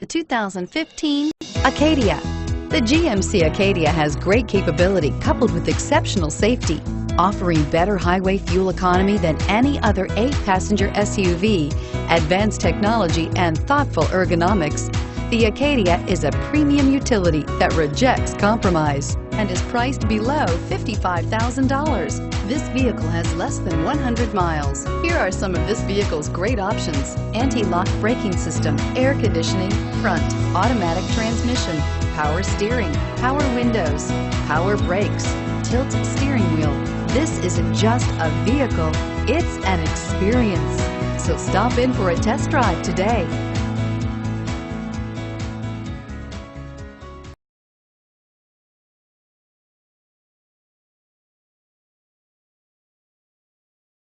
2015 Acadia. The GMC Acadia has great capability coupled with exceptional safety, offering better highway fuel economy than any other 8-passenger SUV, advanced technology, and thoughtful ergonomics. The Acadia is a premium utility that rejects compromise and is priced below $55,000. This vehicle has less than 100 miles. Here are some of this vehicle's great options: anti-lock braking system, air conditioning, front, automatic transmission, power steering, power windows, power brakes, tilt steering wheel. This isn't just a vehicle, it's an experience. So stop in for a test drive today.